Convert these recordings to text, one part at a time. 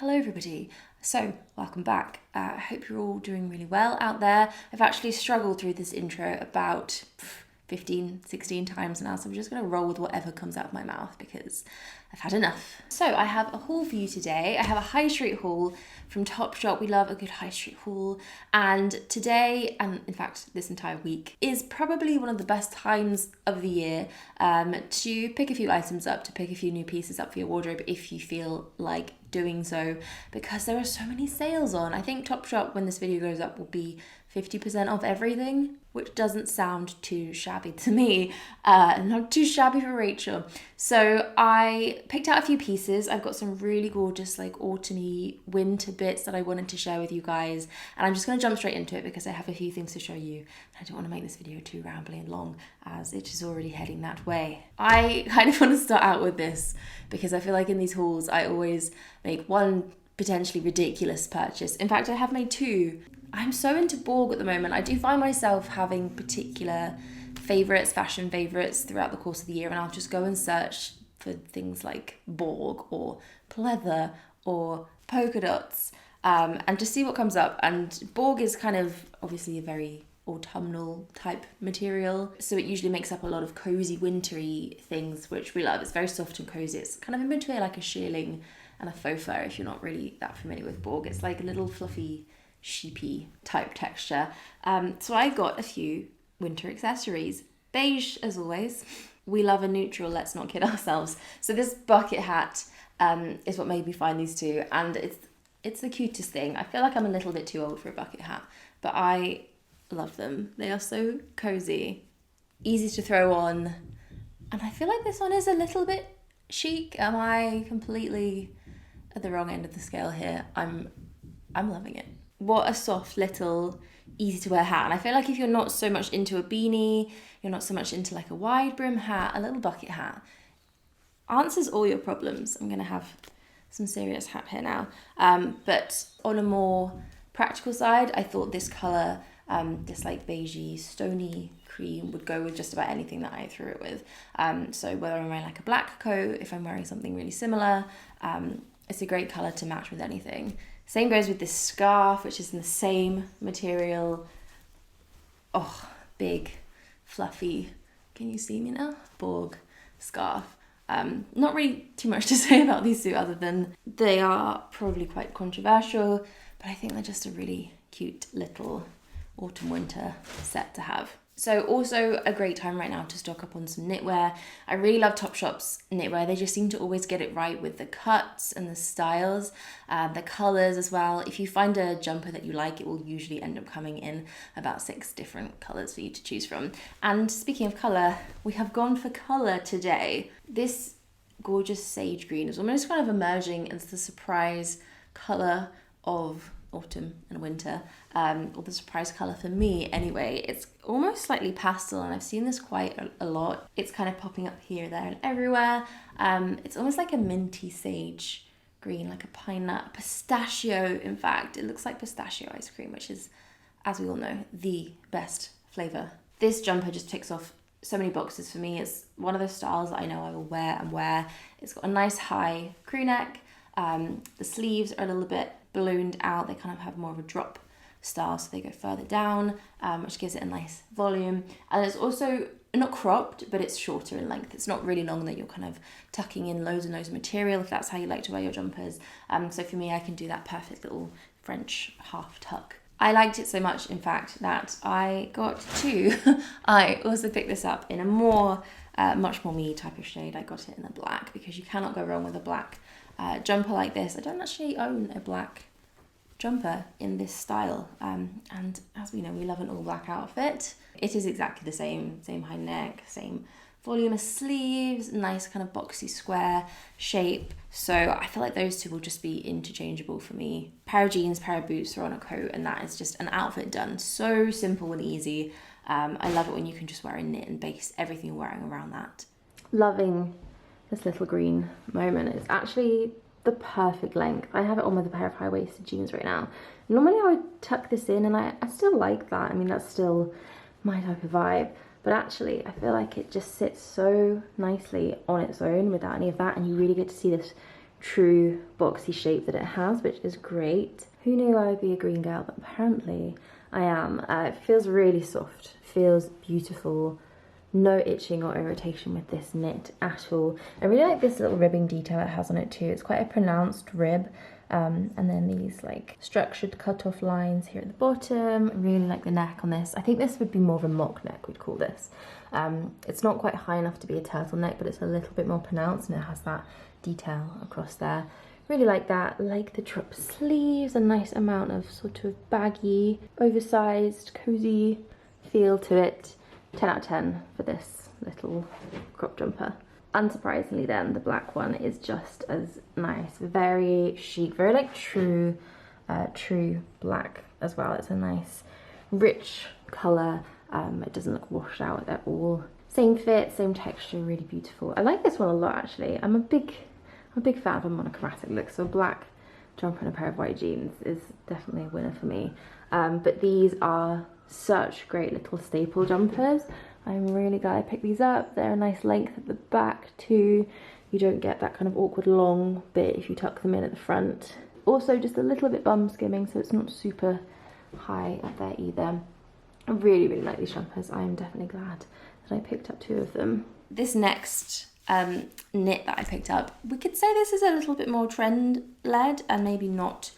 Hello everybody. So, welcome back. I hope you're all doing really well out there. I've actually struggled through this intro about 15, 16 times now, so I'm just going to roll with whatever comes out of my mouth because I've had enough. So, I have a haul for you today. I have a high street haul from TOPSHOP. We love a good high street haul. And today, and in fact this entire week, is probably one of the best times of the year to pick a few items up, to pick a few new pieces up for your wardrobe if you feel like doing so, because there are so many sales on. I think TOPSHOP, when this video goes up, will be 50% off everything, which doesn't sound too shabby to me, not too shabby for Rachel. So I picked out a few pieces. I've got some really gorgeous like autumny winter bits that I wanted to share with you guys, and I'm just going to jump straight into it because I have a few things to show you. I don't want to make this video too rambly and long as it is already heading that way. I kind of want to start out with this because I feel like in these hauls I always make one potentially ridiculous purchase. In fact, I have made two. I'm so into Borg at the moment. I do find myself having particular favourites, fashion favourites throughout the course of the year, and I'll just go and search for things like Borg or pleather or polka dots and just see what comes up. And Borg is kind of obviously a very autumnal type material, so it usually makes up a lot of cozy wintry things, which we love. It's very soft and cozy. It's kind of in between like a shearling and a faux fur if you're not really that familiar with Borg. It's like a little fluffy sheepy type texture. So I got a few winter accessories. Beige as always. We love a neutral, let's not kid ourselves. So this bucket hat is what made me find these two, and it's the cutest thing. I feel like I'm a little bit too old for a bucket hat, but I love them. They are so cozy, easy to throw on, and I feel like this one is a little bit chic. Am I completely at the wrong end of the scale here? I'm loving it. What a soft little easy to wear hat. And I feel like if you're not so much into a beanie, you're not so much into like a wide brim hat, a little bucket hat answers all your problems. I'm gonna have some serious hat here now. But on a more practical side, I thought this color, this like beigey, stony cream would go with just about anything that I threw it with. So whether I'm wearing like a black coat, if I'm wearing something really similar, it's a great color to match with anything. Same goes with this scarf, which is in the same material. Oh, big, fluffy, can you see me now? Borg scarf. Not really too much to say about these two other than they are probably quite controversial, but I think they're just a really cute little autumn winter set to have. So also a great time right now to stock up on some knitwear. I really love TOPSHOP's knitwear. They just seem to always get it right with the cuts and the styles, the colours as well. If you find a jumper that you like, it will usually end up coming in about 6 different colours for you to choose from. And speaking of colour, we have gone for colour today. This gorgeous sage green is almost kind of emerging as the surprise colour of autumn and winter, or the surprise colour for me anyway. It's almost slightly pastel, and I've seen this quite a lot. It's kind of popping up here, there and everywhere. It's almost like a minty sage green, like a pineapple, pistachio in fact. It looks like pistachio ice cream, which is, as we all know, the best flavour. This jumper just ticks off so many boxes for me. It's one of those styles that I know I will wear and wear. It's got a nice high crew neck. The sleeves are a little bit ballooned out. They kind of have more of a drop style, so they go further down, which gives it a nice volume. And it's also not cropped, but it's shorter in length. It's not really long that you're kind of tucking in loads and loads of material if that's how you like to wear your jumpers. So for me, I can do that perfect little French half tuck. I liked it so much, in fact, that I got two. I also picked this up in a more, much more me type of shade. I got it in the black because you cannot go wrong with a black jumper like this. I don't actually own a black jumper in this style, and as we know, we love an all black outfit. It is exactly the same high neck, same voluminous sleeves, nice kind of boxy square shape. So I feel like those two will just be interchangeable for me. Pair of jeans, pair of boots, throw on a coat, and that is just an outfit done. So simple and easy. I love it when you can just wear a knit and base everything you're wearing around that. Loving this little green moment. It's actually the perfect length. I have it on with a pair of high-waisted jeans right now. Normally I would tuck this in, and I still like that. I mean, that's still my type of vibe, but actually I feel like it just sits so nicely on its own without any of that, and you really get to see this true boxy shape that it has, which is great. Who knew I would be a green girl, but apparently I am. It feels really soft, feels beautiful. No itching or irritation with this knit at all. I really like this little ribbing detail it has on it too. It's quite a pronounced rib. And then these like structured cut-off lines here at the bottom. I really like the neck on this. I think this would be more of a mock neck, we'd call this. It's not quite high enough to be a turtleneck, but it's a little bit more pronounced and it has that detail across there. Really like that. Like the drop sleeves, a nice amount of sort of baggy, oversized, cozy feel to it. 10 out of 10 for this little crop jumper. Unsurprisingly then, the black one is just as nice. Very chic, very like true black as well. It's a nice, rich colour. It doesn't look washed out at all. Same fit, same texture, really beautiful. I like this one a lot actually. I'm a big fan of a monochromatic look, so a black jumper and a pair of white jeans is definitely a winner for me. But these are such great little staple jumpers. I'm really glad I picked these up. They're a nice length at the back too. You don't get that kind of awkward long bit if you tuck them in at the front. Also just a little bit bum skimming, so it's not super high up there either. I really, really like these jumpers. I am definitely glad that I picked up 2 of them. This next knit that I picked up, we could say this is a little bit more trend-led and maybe not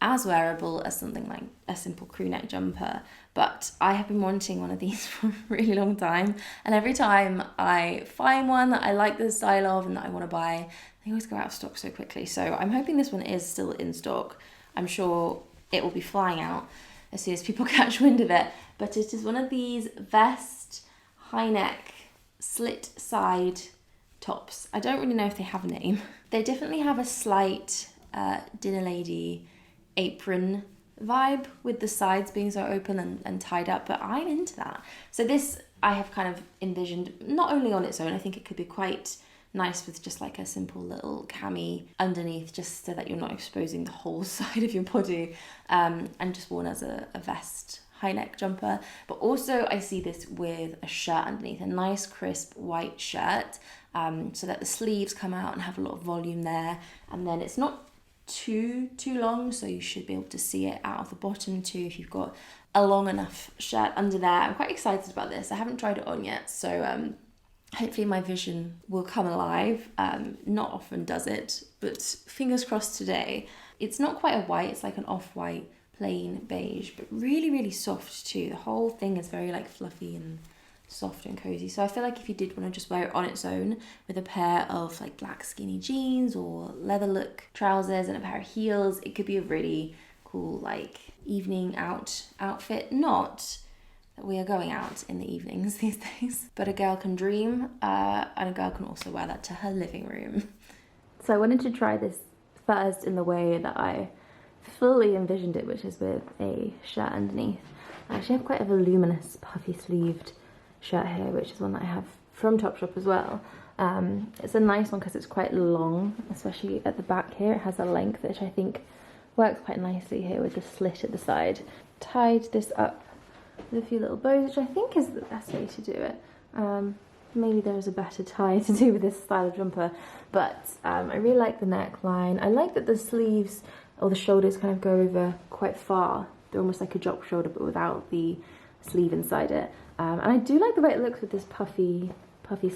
as wearable as something like a simple crew neck jumper, but I have been wanting one of these for a really long time, and every time I find one that I like the style of and that I want to buy, they always go out of stock so quickly. So I'm hoping this one is still in stock. I'm sure it will be flying out as soon as people catch wind of it, but it is one of these vest, high neck, slit side tops. I don't really know if they have a name. They definitely have a slight dinner lady apron vibe with the sides being so open and tied up, but I'm into that. So this I have kind of envisioned not only on its own, I think it could be quite nice with just like a simple little cami underneath, just so that you're not exposing the whole side of your body, and just worn as a vest high neck jumper. But also I see this with a shirt underneath, a nice crisp white shirt, so that the sleeves come out and have a lot of volume there, and then it's not too long, so you should be able to see it out of the bottom too if you've got a long enough shirt under there. I'm quite excited about this. I haven't tried it on yet, so hopefully my vision will come alive. Not often does it, but fingers crossed today. It's not quite a white, it's like an off-white plain beige, but really, really soft too. The whole thing is very like fluffy and soft and cozy. So I feel like if you did want to just wear it on its own with a pair of like black skinny jeans or leather look trousers and a pair of heels, it could be a really cool like evening out outfit. Not that we are going out in the evenings these days, but a girl can dream, and a girl can also wear that to her living room. So I wanted to try this first in the way that I fully envisioned it, which is with a shirt underneath. I actually have quite a voluminous puffy sleeved shirt here, which is one that I have from TOPSHOP as well. It's a nice one because it's quite long, especially at the back here. It has a length which I think works quite nicely here with the slit at the side. Tied this up with a few little bows, which I think is the best way to do it. Maybe there's a better tie to do with this style of jumper, but I really like the neckline. I like that the sleeves or the shoulders kind of go over quite far. They're almost like a drop shoulder, but without the sleeve inside it. And I do like the way it looks with this puffy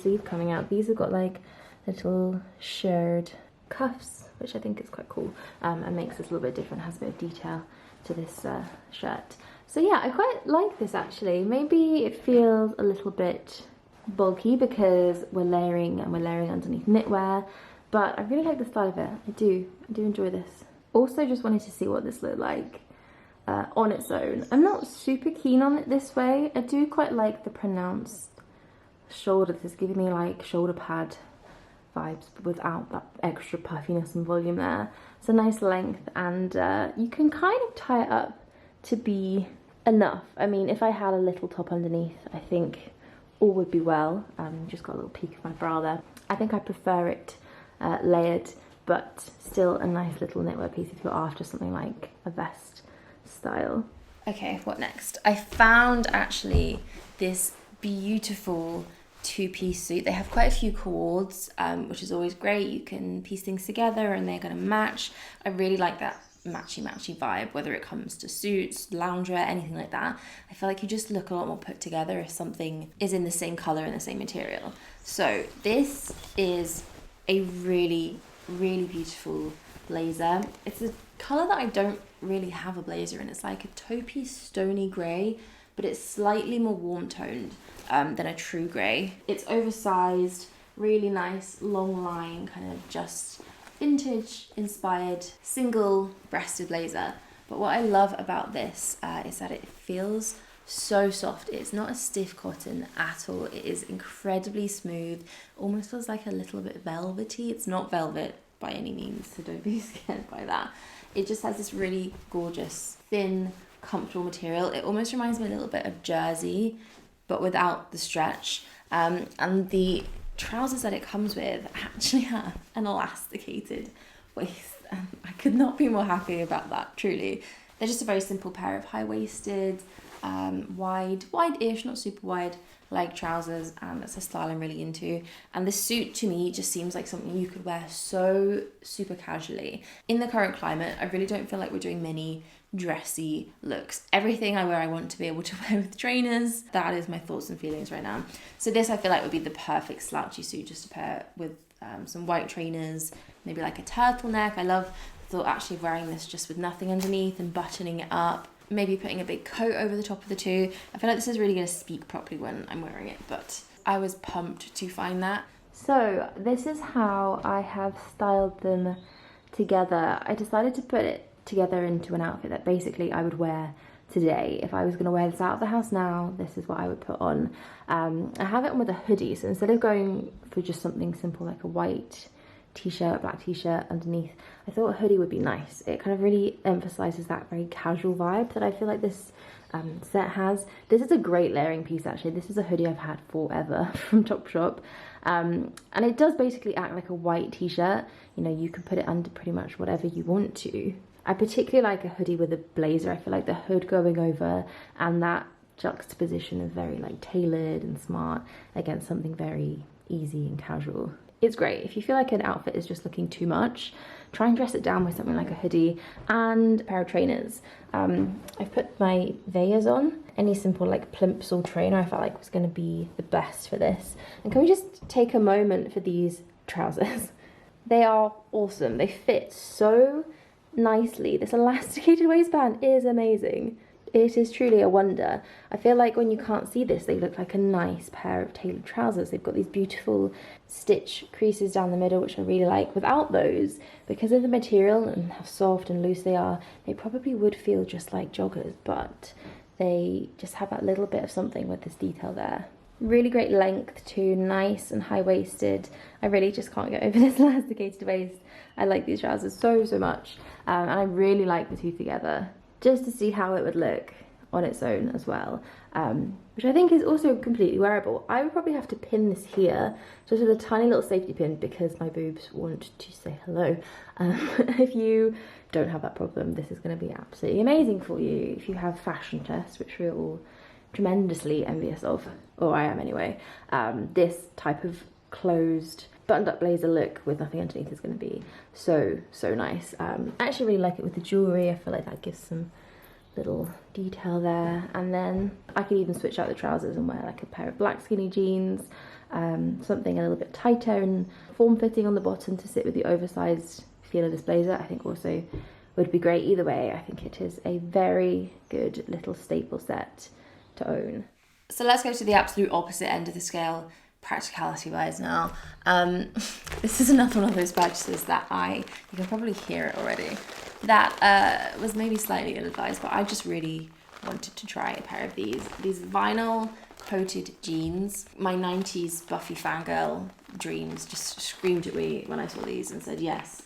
sleeve coming out. These have got like little shirred cuffs, which I think is quite cool, and makes this a little bit different, has a bit of detail to this shirt. So yeah, I quite like this actually. Maybe it feels a little bit bulky because we're layering underneath knitwear, but I really like the style of it. I do enjoy this. Also just wanted to see what this looked like on its own. I'm not super keen on it this way. I do quite like the pronounced shoulder. This is giving me like shoulder pad vibes, but without that extra puffiness and volume there. It's a nice length, and you can kind of tie it up to be enough. I mean, if I had a little top underneath, I think all would be well. Just got a little peek of my bra there. I think I prefer it layered, but still a nice little knitwear piece if you're after something like a vest style. Okay, what next? I found actually this beautiful two-piece suit. They have quite a few cords, which is always great. You can piece things together and they're going to match. I really like that matchy vibe, whether it comes to suits, loungewear, anything like that. I feel like you just look a lot more put together if something is in the same color and the same material. So this is a really, really beautiful blazer. It's a color that I don't really have a blazer in. It's like a taupey stony gray, but it's slightly more warm toned than a true gray. It's oversized, really nice long line, kind of just vintage inspired single breasted blazer. But what I love about this is that it feels so soft. It's not a stiff cotton at all. It is incredibly smooth, almost feels like a little bit velvety. It's not velvet by any means, so don't be scared by that. It just has this really gorgeous thin comfortable material. It almost reminds me a little bit of jersey, but without the stretch, and the trousers that it comes with actually have an elasticated waist, and I could not be more happy about that, truly. They're just a very simple pair of high-waisted, wide-ish, not super wide, leg trousers, and that's a style I'm really into. And the suit to me just seems like something you could wear so super casually. In the current climate, I really don't feel like we're doing many dressy looks. Everything I wear I want to be able to wear with trainers. That is my thoughts and feelings right now. So this I feel like would be the perfect slouchy suit just to pair with some white trainers, maybe like a turtleneck. I love the thought actually of wearing this just with nothing underneath and buttoning it up. Maybe putting a big coat over the top of the two. I feel like this is really going to speak properly when I'm wearing it, but I was pumped to find that. So this is how I have styled them together. I decided to put it together into an outfit that basically I would wear today. If I was going to wear this out of the house now, this is what I would put on. I have it on with a hoodie, so instead of going for just something simple like a white t-shirt, black t-shirt underneath, I thought a hoodie would be nice. It kind of really emphasizes that very casual vibe that I feel like this set has. This is a great layering piece actually. This is a hoodie I've had forever from TOPSHOP, and it does basically act like a white t-shirt. You know, you can put it under pretty much whatever you want to. I particularly like a hoodie with a blazer. I feel like the hood going over and that juxtaposition of very like tailored and smart against something very easy and casual. It's great. If you feel like an outfit is just looking too much, try and dress it down with something like a hoodie and a pair of trainers. I've put my Vejas on. Any simple like plimsoll trainer I felt like was going to be the best for this. And can we just take a moment for these trousers? They are awesome. They fit so nicely. This elasticated waistband is amazing. It is truly a wonder. I feel like when you can't see this, they look like a nice pair of tailored trousers. They've got these beautiful stitch creases down the middle, which I really like. Without those, because of the material and how soft and loose they are, they probably would feel just like joggers, but they just have that little bit of something with this detail there. Really great length too, nice and high-waisted. I really just can't get over this elasticated waist. I like these trousers so much, and I really like the two together, just to see how it would look on its own as well, which I think is also completely wearable. I would probably have to pin this here, just with a tiny little safety pin, because my boobs want to say hello. If you don't have that problem, this is going to be absolutely amazing for you if you have fashion tests, which we're all tremendously envious of, or I am anyway. This type of closed buttoned up blazer look with nothing underneath is going to be so nice. I actually really like it with the jewellery. I feel like that gives some little detail there. And then I could even switch out the trousers and wear like a pair of black skinny jeans, something a little bit tighter and form-fitting on the bottom to sit with the oversized feel of this blazer. I think also would be great either way. I think it is a very good little staple set to own. So let's go to the absolute opposite end of the scale, practicality wise now. This is another one of those purchases that you can probably hear it already, that was maybe slightly ill-advised, but I just really wanted to try a pair of these vinyl coated jeans. My 90s Buffy fangirl dreams just screamed at me when I saw these and said yes.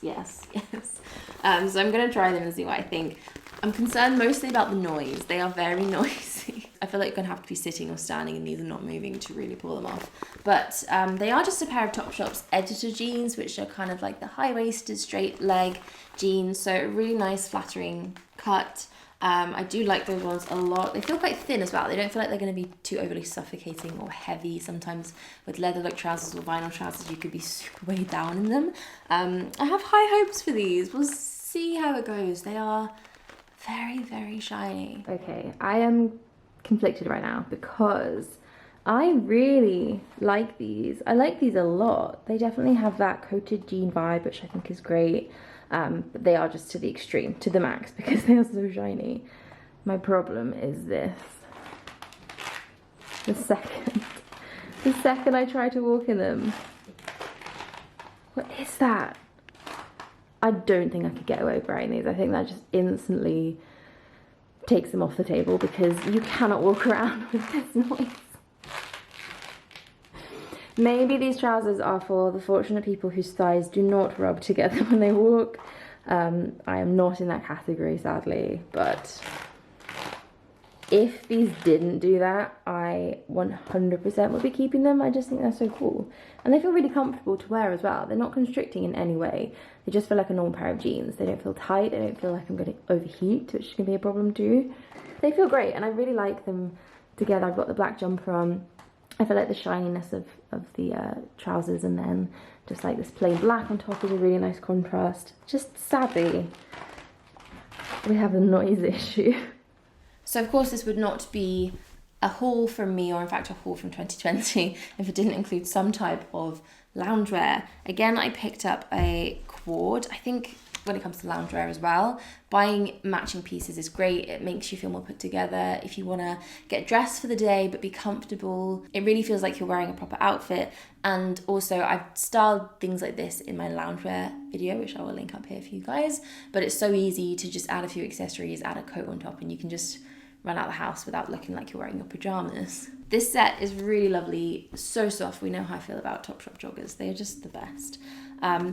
So I'm gonna try them and see what I think. I'm concerned mostly about the noise. They are very noisy. I feel like you're gonna have to be sitting or standing in these and not moving to really pull them off. But they are just a pair of TOPSHOP's editor jeans, which are kind of like the high-waisted straight leg jeans. So a really nice flattering cut. I do like those ones a lot. They feel quite thin as well. They don't feel like they're going to be too overly suffocating or heavy. Sometimes with leather look trousers or vinyl trousers, you could be super weighed down in them. I have high hopes for these. We'll see how it goes. They are very, very shiny. Okay, I am conflicted right now because I really like these. I like these a lot. They definitely have that coated jean vibe, which I think is great. But they are just to the extreme, to the max, because they are so shiny. My problem is this. The second I try to walk in them. What is that? I don't think I could get away with wearing these. I think that just instantly takes them off the table because you cannot walk around with this noise. Maybe these trousers are for the fortunate people whose thighs do not rub together when they walk. I am not in that category, sadly, but if these didn't do that, I 100% would be keeping them. I just think they're so cool. And they feel really comfortable to wear as well. They're not constricting in any way. They just feel like a normal pair of jeans. They don't feel tight. They don't feel like I'm going to overheat, which can be a problem too. They feel great, and I really like them together. I've got the black jumper on. I feel like the shininess of the trousers, and then just like this plain black on top is a really nice contrast. Just sadly, we have a noise issue. So of course this would not be a haul from me, or in fact a haul from 2020, if it didn't include some type of loungewear. Again, I picked up a cord. I think when it comes to loungewear as well, buying matching pieces is great. It makes you feel more put together. If you want to get dressed for the day but be comfortable, it really feels like you're wearing a proper outfit. And also I've styled things like this in my loungewear video, which I will link up here for you guys, but it's so easy to just add a few accessories, add a coat on top, and you can just run out the house without looking like you're wearing your pajamas. This set is really lovely, so soft. We know how I feel about Topshop joggers. They are just the best.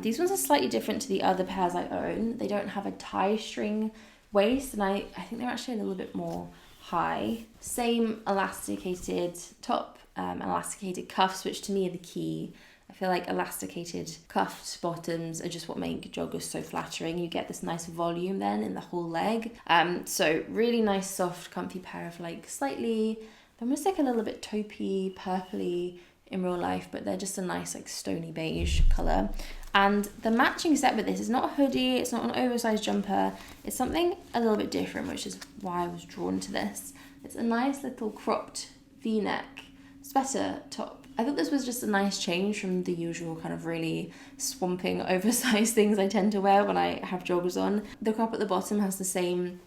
These ones are slightly different to the other pairs I own. They don't have a tie string waist, and I think they're actually a little bit more high. Same elasticated top, elasticated cuffs, which to me are the key. I feel like elasticated cuffed bottoms are just what make joggers so flattering. You get this nice volume then in the whole leg. So really nice, soft, comfy pair of like slightly, they almost like a little bit taupey, purpley in real life, but they're just a nice like stony beige colour. And the matching set with this is not a hoodie, it's not an oversized jumper, it's something a little bit different, which is why I was drawn to this. It's a nice little cropped V-neck sweater top. I thought this was just a nice change from the usual kind of really swamping oversized things I tend to wear when I have joggers on. The crop at the bottom has the same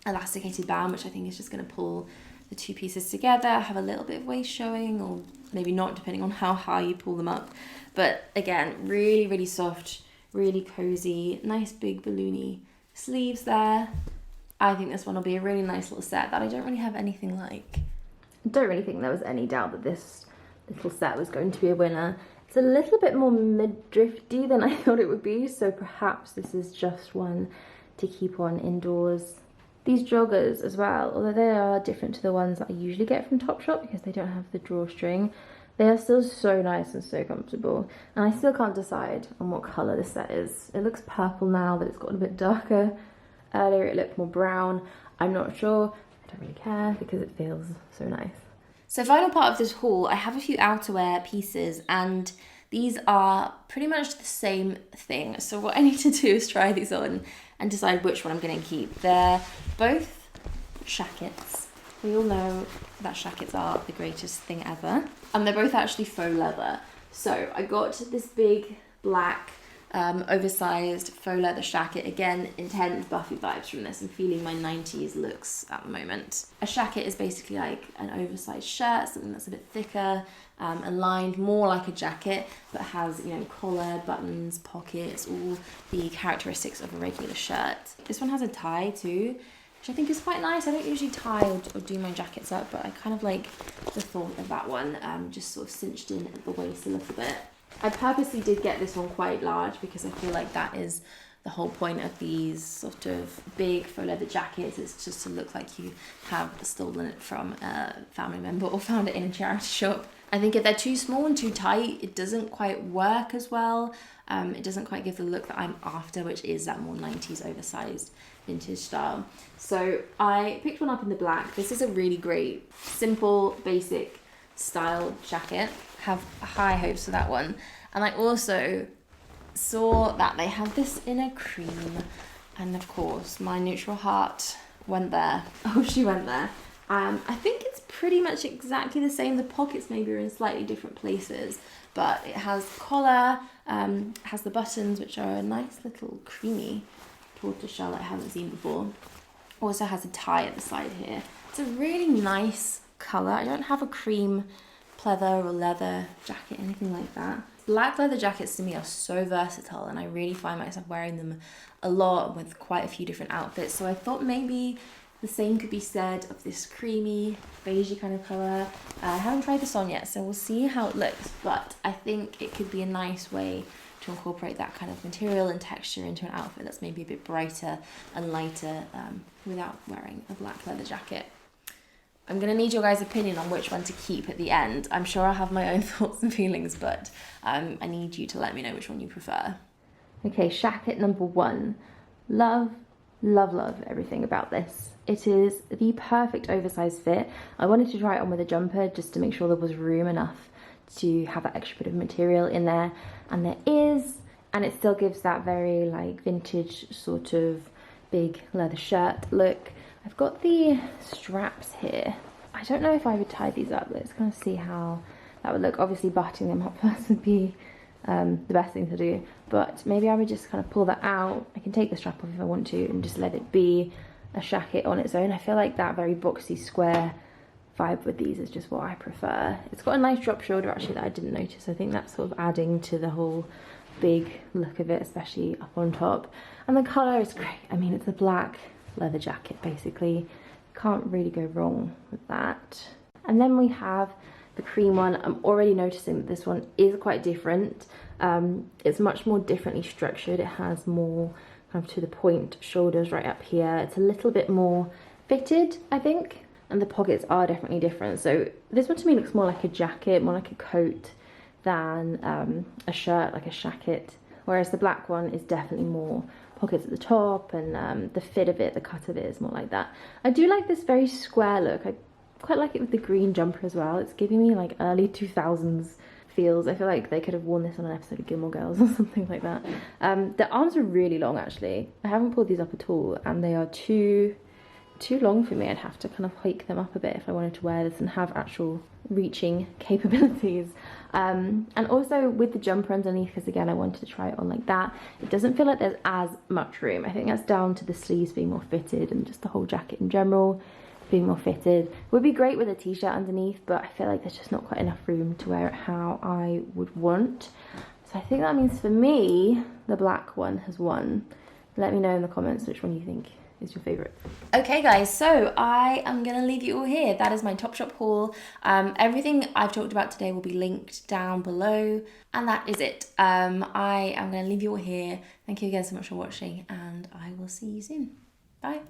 elasticated band, which I think is just going to pull the two pieces together, have a little bit of waist showing, or maybe not, depending on how high you pull them up. But again, really, really soft, really cozy, nice big balloony sleeves there. I think this one will be a really nice little set that I don't really have anything like. I don't really think there was any doubt that this little set was going to be a winner. It's a little bit more mid-drifty than I thought it would be, so perhaps this is just one to keep on indoors. These joggers as well, although they are different to the ones that I usually get from Topshop because they don't have the drawstring, they are still so nice and so comfortable. And I still can't decide on what colour this set is. It looks purple now that it's gotten a bit darker. Earlier it looked more brown. I'm not sure. I don't really care because it feels so nice. So final part of this haul, I have a few outerwear pieces, and these are pretty much the same thing. So what I need to do is try these on and decide which one I'm going to keep. They're both Shackets. We all know that Shackets are the greatest thing ever. And they're both actually faux leather. So I got this big black oversized faux leather Shacket. Again, intense Buffy vibes from this. I'm feeling my 90s looks at the moment. A Shacket is basically like an oversized shirt, something that's a bit thicker and lined, more like a jacket, but has, you know, collar, buttons, pockets, all the characteristics of a regular shirt. This one has a tie too, which I think is quite nice. I don't usually tie or do my jackets up, but I kind of like the thought of that one, just sort of cinched in at the waist a little bit. I purposely did get this one quite large because I feel like that is the whole point of these sort of big faux leather jackets. It's just to look like you have stolen it from a family member or found it in a charity shop. I think if they're too small and too tight, it doesn't quite work as well. It doesn't quite give the look that I'm after, which is that more 90s oversized vintage style. So I picked one up in the black. This is a really great, simple, basic style jacket. Have high hopes for that one. And I also saw that they have this in a cream. And of course, my neutral heart went there. Oh, she went there. I think it's pretty much exactly the same. The pockets maybe are in slightly different places, but it has collar, has the buttons, which are a nice little creamy tortoiseshell I haven't seen before. Also has a tie at the side here. It's a really nice colour. I don't have a cream pleather or leather jacket, anything like that. Black leather jackets to me are so versatile, and I really find myself wearing them a lot with quite a few different outfits. So I thought maybe the same could be said of this creamy, beigey kind of colour. I haven't tried this on yet, so we'll see how it looks, but I think it could be a nice way to incorporate that kind of material and texture into an outfit that's maybe a bit brighter and lighter without wearing a black leather jacket. I'm going to need your guys' opinion on which one to keep at the end. I'm sure I'll have my own thoughts and feelings, but I need you to let me know which one you prefer. Okay, Shacket number 1. Love everything about this. It is the perfect oversized fit. I wanted to try it on with a jumper just to make sure there was room enough to have that extra bit of material in there, and there is, and it still gives that very like vintage sort of big leather shirt look. I've got the straps here. I don't know if I would tie these up. Let's kind of see how that would look. Obviously buttoning them up first would be the best thing to do, but maybe I would just kind of pull that out. I can take the strap off if I want to and just let it be a shacket on its own. I feel like that very boxy square vibe with these is just what I prefer. It's got a nice drop shoulder actually that I didn't notice. I think that's sort of adding to the whole big look of it, especially up on top. And the colour is great. I mean, it's a black leather jacket basically. Can't really go wrong with that. And then we have the cream one. I'm already noticing that this one is quite different. It's much more differently structured. It has more kind of to the point shoulders right up here. It's a little bit more fitted, I think, and the pockets are definitely different. So this one to me looks more like a jacket, more like a coat than a shirt, like a shacket, whereas the black one is definitely more pockets at the top, and the fit of it, the cut of it is more like that. I do like this very square look. I quite like it with the green jumper as well. It's giving me like early 2000s feels. I feel like they could have worn this on an episode of Gilmore Girls or something like that. The arms are really long actually. I haven't pulled these up at all, and they are too long for me. I'd have to kind of hike them up a bit if I wanted to wear this and have actual reaching capabilities. And also with the jumper underneath, because again I wanted to try it on like that, it doesn't feel like there's as much room. I think that's down to the sleeves being more fitted and just the whole jacket in general being more fitted. It would be great with a t-shirt underneath, but I feel like there's just not quite enough room to wear it how I would want. So I think that means for me the black one has won. Let me know in the comments which one you think is your favorite. Okay guys, so I am gonna leave you all here. That is my Topshop haul. Everything I've talked about today will be linked down below, and that is it. I am gonna leave you all here. Thank you again so much for watching, and I will see you soon. Bye.